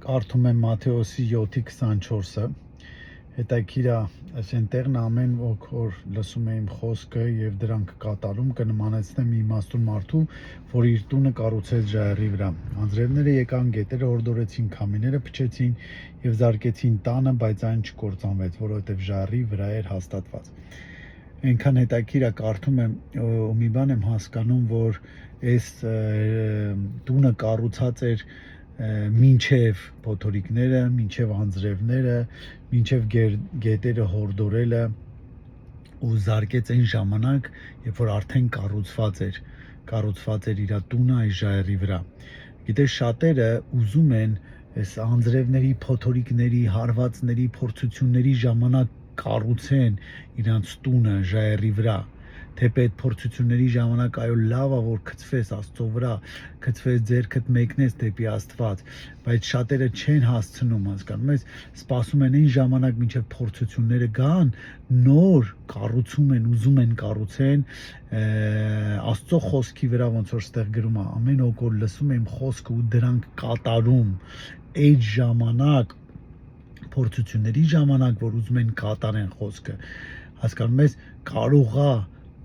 Կարդում եմ Մատթեոսի 7:24-ը, հետաքրքիր է, այնտեղն ամեն ոք որ լսում է իմ խոսքը եւ դրանք կատարում կնմանեցնեմ իմաստուն մարդու, որ իր տունը կառուցեց ժայռի վրա։ Անձրևները եկան, գետերը հորդորեցին, քամիները փչեցին եւ զարկեցին տանը, բայց այն չկործանվեց, որովհետեւ ժայռի վրա էր հաստատված։ Այնքան հետաքրքիր է, կարդում եմ ու մի բան եմ հասկանում, որ այս տունը կառուցած էր մինչև փոթորիկները, մինչև անձրևները, մինչև գետերը հորդորելը ու զարկեց այն ժամանակ, երբ որ արդեն կառուցված էր իր տունը այս ժայռի վրա։ Գիտես, շատերը ուզում են այս անձրևների, փոթորիկների, հարվածների, փորձությունների ժամանակ կառուցեն իրանց տունը ժայռի վրա, թեպետ փորձությունների ժամանակ այո լավ է որ գցվես Աստծո վրա, գցվես ձեռքդ մեկնես դեպի Աստված, բայց շատերը չեն հասցնում, հասկանում ես, սպասում են այն ժամանակ մինչև փորձությունները գան, նոր կառուցում են, ուզում են կառուցեն Աստծո խոսքի վրա, ոնց որ ստեղ գրում է, ամեն օր որ լսում է իմ խոսքը ու դրանք կատարում, այդ ժամանակ փորձությունների ժամանակ, որ ուզում են կատարեն խոսքը, հասկանում ես, կարող է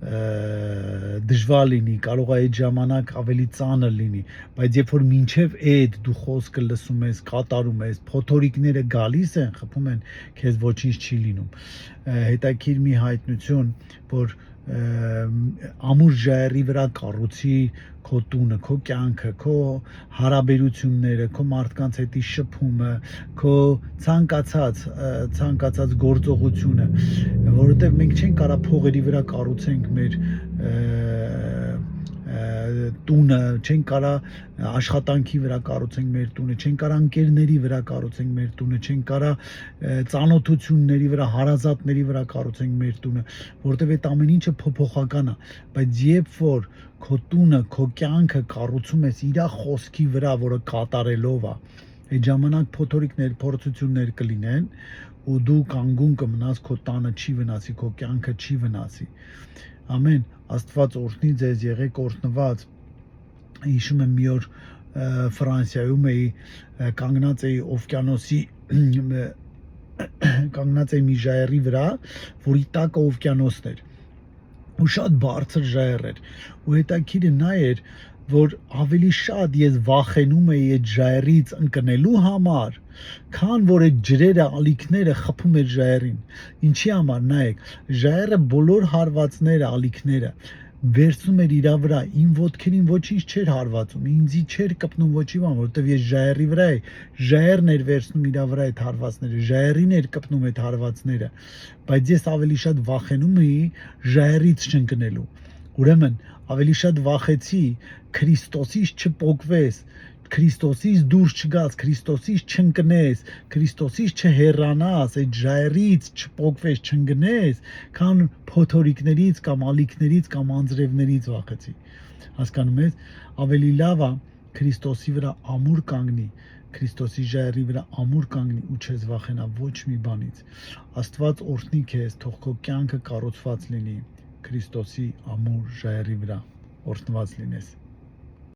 դժվար լինի, կարող է այդ ժամանակ ավելի ծանր լինի, բայց երբ որ մինչև այդ դու խոսքը լսում ես, կատարում ես, փոթորիկները գալիս են, խփում են, քեզ ոչինչ չի լինում։ Հետաքրքիր մի հայտնություն, որ ամուր ժայռի վրա կառուցի քո տունը, քո կյանքը, քո հարաբերությունները, քո մարդկանց հետի շփումը, քո ցանկացած գործողությունը, որովհետև մենք չենք կարող փողերի վրա կառուցենք մեր տունը, չենք կարող աշխատանքի վրա կառուցենք մեր տունը, չենք կարող ընկերների վրա կառուցենք մեր տունը, չենք կարող ծանոթությունների վրա, հարազատների վրա կառուցենք մեր տունը, որովհետև այդ ամեն ինչը փոփոխական է, բայց երբ որ քո տունը, քո կյանքը կառուցում ես իր խոսքի վրա, որը կատարելով է, այդ ժամանակ փոթորիկներ, փորձություններ կլինեն ու դու կանգուն կմնաս, քո տանը չի վնասի, քո կյանքը չի վնասի։ Ամեն, Աստված օրհնի ձեզ, եղեք օրհնված։ Հիշում եմ մի օր Ֆրանսիայում էի, կանգնած էի օվկիանոսի կանգնած էի մի ժայռի վրա, որի տակը օվկիանոսն էր ու շատ բարձր ժայռ էր ու հետաքրքիրը նա էր, որ ավելի շատ ես վախենում էի այդ ժայռից ընկնելու համար, քան որ այդ ջրերը, ալիքները խփում էր ժայռին։ Ինչի համար, նայեք, ժայռը բոլոր հարվածները, ալիքները վերցնում էր իր վրա, իմ ոտքերին ոչինչ չէր հարվածում, ինձի չէր կպնում ոչի բան, որովհետև ես ժայռի վրա էի, ժայռն էր վերցնում իր վրա այդ հարվածները, ժայռին էր կպնում այդ հարվածները, բայց ես ավելի շատ վախենում էի ժայռից չընկնելու։ Ուրեմն ավելի շատ վախեցի Քրիստոսից չպոկվես, Քրիստոսից դուրս չգաս, Քրիստոսից չընկնես, Քրիստոսից չհեռանաս, այդ ժայռից չպոկվես, չընկնես, քան փոթորիկներից կամ ալիքներից կամ անձրևներից վախեցի։ Հասկանում ես, ավելի լավ է Քրիստոսի վրա ամուր կանգնի, Քրիստոսի ժայռի վրա ամուր կանգնի ու չես վախենա ոչ մի բանից։ Աստված օրհնի քեզ, թող քո կյանքը կառուցված լինի Քրիստոսի ամուր ժայռի վրա, օրհնված լինես։